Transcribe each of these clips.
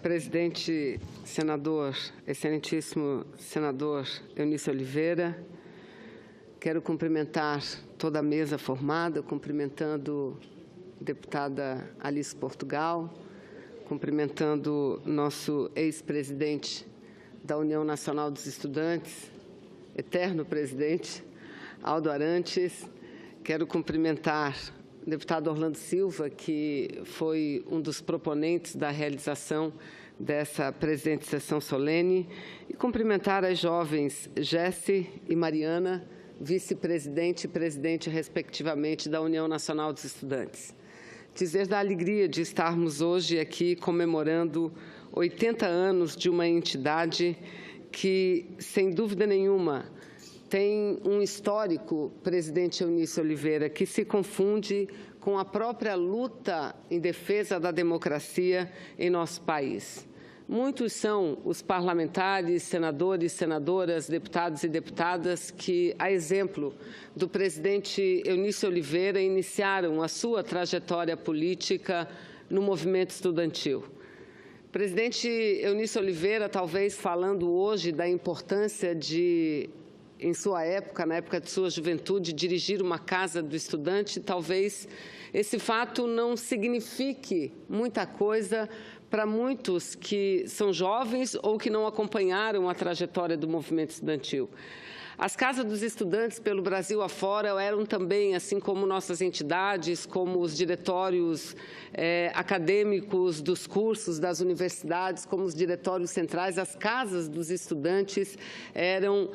Presidente, senador, excelentíssimo senador Eunício Oliveira, quero cumprimentar toda a mesa formada, cumprimentando a deputada Alice Portugal, cumprimentando nosso ex-presidente da União Nacional dos Estudantes, eterno presidente, Aldo Arantes. Quero cumprimentar o deputado Orlando Silva, que foi um dos proponentes da realização dessa presente sessão solene, e cumprimentar as jovens Jesse e Mariana, vice-presidente e presidente, respectivamente, da União Nacional dos Estudantes. Dizer da alegria de estarmos hoje aqui comemorando 80 anos de uma entidade que, sem dúvida nenhuma, tem um histórico, presidente Eunício Oliveira, que se confunde com a própria luta em defesa da democracia em nosso país. Muitos são os parlamentares, senadores, senadoras, deputados e deputadas que, a exemplo do presidente Eunício Oliveira, iniciaram a sua trajetória política no movimento estudantil. Presidente Eunício Oliveira, talvez falando hoje da importância de, em sua época, na época de sua juventude, dirigir uma casa do estudante, talvez esse fato não signifique muita coisa para muitos que são jovens ou que não acompanharam a trajetória do movimento estudantil. As casas dos estudantes pelo Brasil afora eram também, assim como nossas entidades, como os diretórios acadêmicos dos cursos das universidades, como os diretórios centrais, as casas dos estudantes eram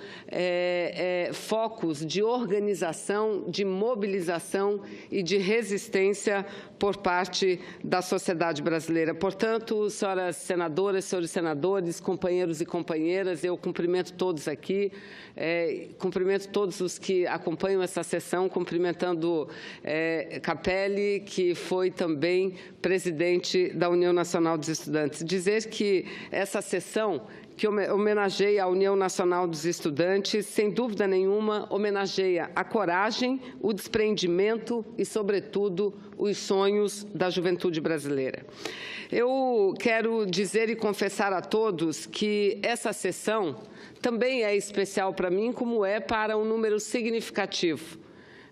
focos de organização, de mobilização e de resistência por parte da sociedade brasileira. Portanto, senhoras senadoras, senhores senadores, companheiros e companheiras, eu cumprimento todos aqui, cumprimento todos os que acompanham essa sessão, cumprimentando Capelli, que foi também presidente da União Nacional dos Estudantes. Dizer que essa sessão, que homenageia a União Nacional dos Estudantes, sem dúvida nenhuma, homenageia a coragem, o desprendimento e, sobretudo, os sonhos da juventude brasileira. Eu quero dizer e confessar a todos que essa sessão também é especial para mim, como é para um número significativo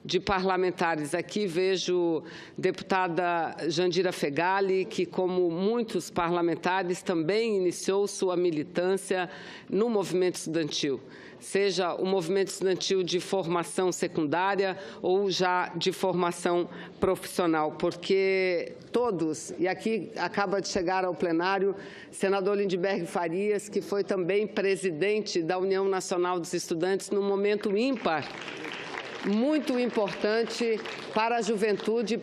de parlamentares. Aqui vejo deputada Jandira Fegali, que, como muitos parlamentares, também iniciou sua militância no movimento estudantil, seja o movimento estudantil de formação secundária ou já de formação profissional, porque todos, e aqui acaba de chegar ao plenário, senador Lindbergh Farias, que foi também presidente da União Nacional dos Estudantes num momento ímpar, muito importante para a juventude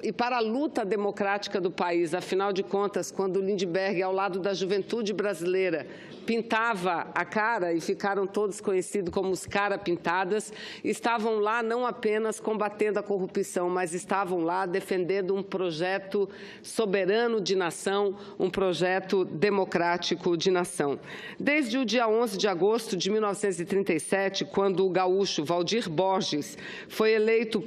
e para a luta democrática do país. Afinal de contas, quando Lindbergh, ao lado da juventude brasileira, pintava a cara, e ficaram todos conhecidos como os cara pintadas, estavam lá não apenas combatendo a corrupção, mas estavam lá defendendo um projeto soberano de nação, um projeto democrático de nação. Desde o dia 11 de agosto de 1937, quando o gaúcho Valdir Borges foi eleito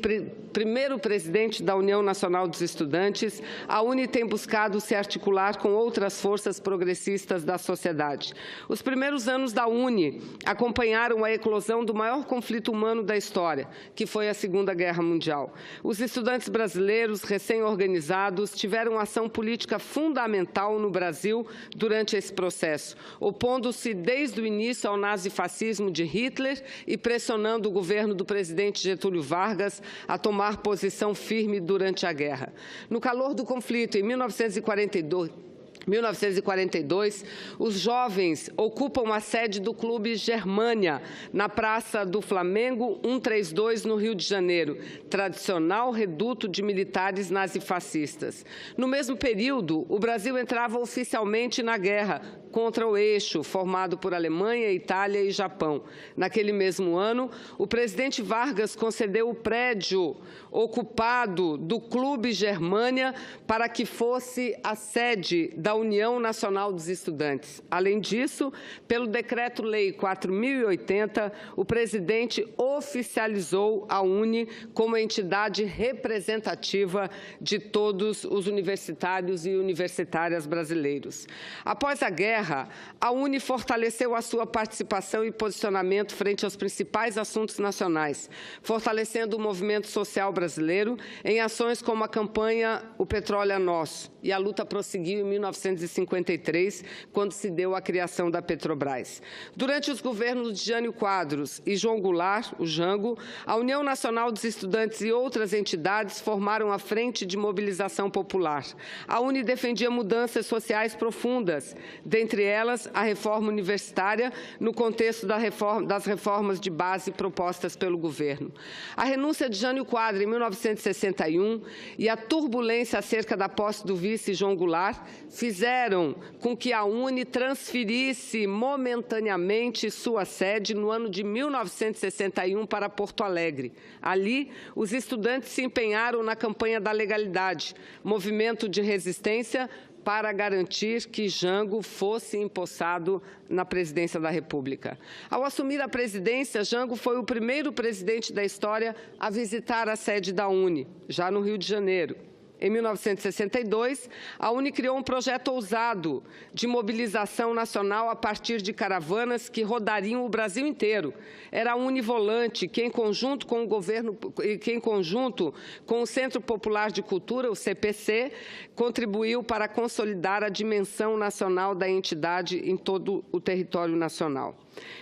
primeiro presidente da União Nacional dos Estudantes, a UNE tem buscado se articular com outras forças progressistas da sociedade. Os primeiros anos da UNE acompanharam a eclosão do maior conflito humano da história, que foi a Segunda Guerra Mundial. Os estudantes brasileiros recém-organizados tiveram ação política fundamental no Brasil durante esse processo, opondo-se desde o início ao nazifascismo de Hitler e pressionando o governo do presidente Getúlio Vargas a tomar posição firme durante a guerra. No calor do conflito, em 1942, os jovens ocupam a sede do Clube Germânia, na Praça do Flamengo 132, no Rio de Janeiro, tradicional reduto de militares nazifascistas. No mesmo período, o Brasil entrava oficialmente na guerra contra o eixo, formado por Alemanha, Itália e Japão. Naquele mesmo ano, o presidente Vargas concedeu o prédio ocupado do Clube Germânia para que fosse a sede da União Nacional dos Estudantes. Além disso, pelo Decreto-Lei 4.080, o presidente oficializou a UNE como entidade representativa de todos os universitários e universitárias brasileiros. Após a guerra, a UNE fortaleceu a sua participação e posicionamento frente aos principais assuntos nacionais, fortalecendo o movimento social brasileiro em ações como a campanha O Petróleo é Nosso, e a luta prosseguiu em 1953, quando se deu a criação da Petrobras. Durante os governos de Jânio Quadros e João Goulart, o Jango, a União Nacional dos Estudantes e outras entidades formaram a Frente de Mobilização Popular. A UNE defendia mudanças sociais profundas, dentre elas a reforma universitária, no contexto das reformas de base propostas pelo governo. A renúncia de Jânio Quadros em 1961 e a turbulência acerca da posse do vice João Goulart fizeram com que a UNE transferisse momentaneamente sua sede no ano de 1961 para Porto Alegre. Ali, os estudantes se empenharam na campanha da legalidade, movimento de resistência para garantir que Jango fosse empossado na presidência da República. Ao assumir a presidência, Jango foi o primeiro presidente da história a visitar a sede da UNE, já no Rio de Janeiro. Em 1962, a UNE criou um projeto ousado de mobilização nacional a partir de caravanas que rodariam o Brasil inteiro. Era a UNE Volante, que em conjunto com o governo, com o Centro Popular de Cultura, o CPC, contribuiu para consolidar a dimensão nacional da entidade em todo o território nacional.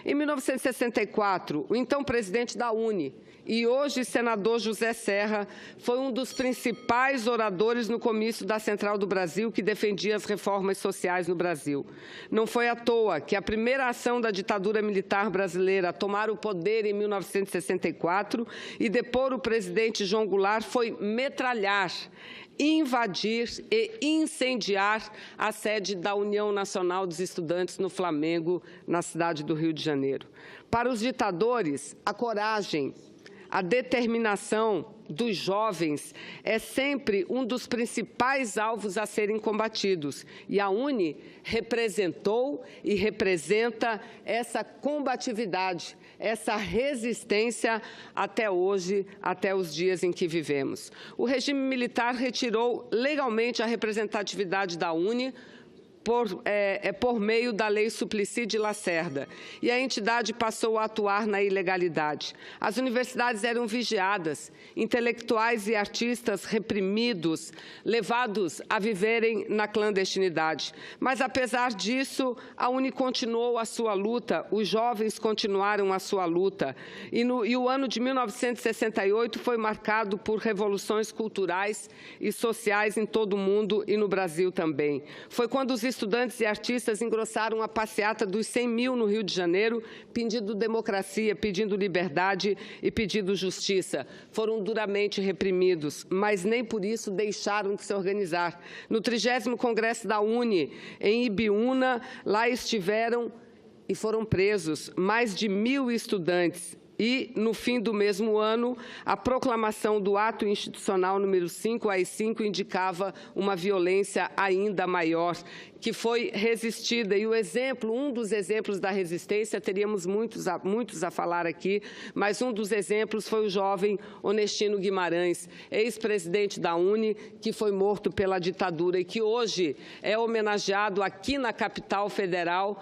Em 1964, o então presidente da UNE, e hoje senador José Serra, foi um dos principais oradores no comício da Central do Brasil que defendia as reformas sociais no Brasil. Não foi à toa que a primeira ação da ditadura militar brasileira a tomar o poder em 1964 e depor o presidente João Goulart foi metralhar, invadir e incendiar a sede da União Nacional dos Estudantes no Flamengo, na cidade do Rio de Janeiro. Para os ditadores, a coragem, a determinação dos jovens é sempre um dos principais alvos a serem combatidos. E a UNE representou e representa essa combatividade, essa resistência até hoje, até os dias em que vivemos. O regime militar retirou legalmente a representatividade da UNE por meio da Lei Suplicy de Lacerda, e a entidade passou a atuar na ilegalidade. As universidades eram vigiadas, intelectuais e artistas reprimidos, levados a viverem na clandestinidade. Mas, apesar disso, a UNE continuou a sua luta, os jovens continuaram a sua luta, e o ano de 1968 foi marcado por revoluções culturais e sociais em todo o mundo e no Brasil também. Foi quando os estudantes e artistas engrossaram a passeata dos 100 mil no Rio de Janeiro, pedindo democracia, pedindo liberdade e pedindo justiça. Foram duramente reprimidos, mas nem por isso deixaram de se organizar. No 30º Congresso da UNE, em Ibiúna, lá estiveram e foram presos mais de 1.000 estudantes. E, no fim do mesmo ano, a proclamação do Ato Institucional número 5, AI-5, indicava uma violência ainda maior, que foi resistida. E um dos exemplos da resistência, teríamos muitos a falar aqui, mas um dos exemplos foi o jovem Onestino Guimarães, ex-presidente da UNE, que foi morto pela ditadura e que hoje é homenageado aqui na capital federal,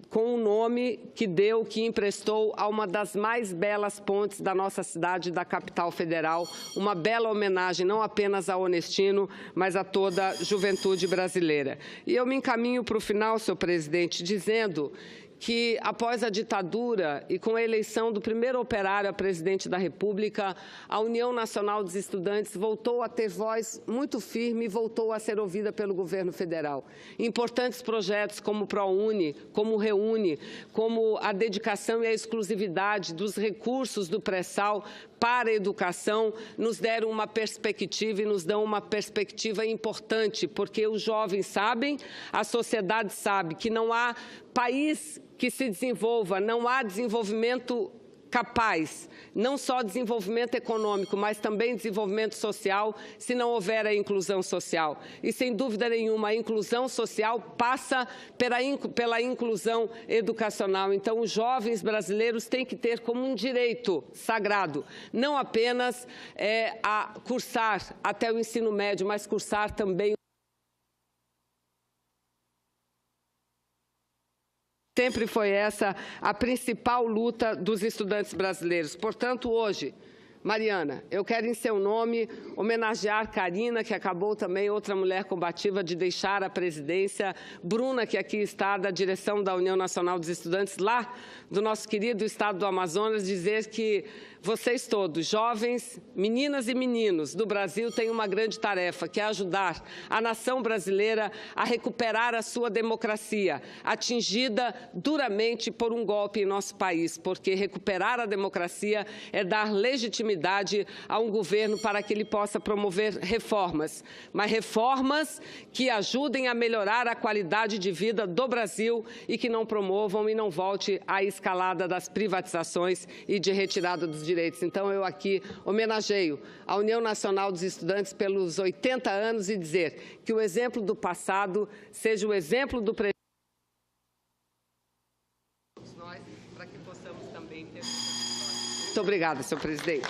com o nome que emprestou a uma das mais belas pontes da nossa cidade, da capital federal, uma bela homenagem não apenas a Onestino, mas a toda a juventude brasileira. E eu me encaminho para o final, senhor presidente, dizendo que, após a ditadura e com a eleição do primeiro operário a presidente da República, a União Nacional dos Estudantes voltou a ter voz muito firme e voltou a ser ouvida pelo governo federal. Importantes projetos como o ProUni, como o ReUni, como a dedicação e a exclusividade dos recursos do pré-sal para a educação, nos deram uma perspectiva e nos dão uma perspectiva importante, porque os jovens sabem, a sociedade sabe que não há país que se desenvolva, não há desenvolvimento capaz, não só desenvolvimento econômico, mas também desenvolvimento social, se não houver a inclusão social. E, sem dúvida nenhuma, a inclusão social passa pela inclusão educacional. Então, os jovens brasileiros têm que ter como um direito sagrado, não apenas a cursar até o ensino médio, mas cursar também. Sempre foi essa a principal luta dos estudantes brasileiros. Portanto, hoje, Mariana, eu quero, em seu nome, homenagear Karina, que acabou também, outra mulher combativa, de deixar a presidência, Bruna, que aqui está da direção da União Nacional dos Estudantes, lá do nosso querido estado do Amazonas, dizer que vocês todos, jovens, meninas e meninos do Brasil, têm uma grande tarefa, que é ajudar a nação brasileira a recuperar a sua democracia, atingida duramente por um golpe em nosso país, porque recuperar a democracia é dar legitimidade a um governo para que ele possa promover reformas, mas reformas que ajudem a melhorar a qualidade de vida do Brasil e que não promovam e não volte à escalada das privatizações e de retirada dos direitos. Então, eu aqui homenageio a União Nacional dos Estudantes pelos 80 anos e dizer que o exemplo do passado seja o exemplo do presente. Nós, para que possamos também ter... Muito obrigada, senhor presidente.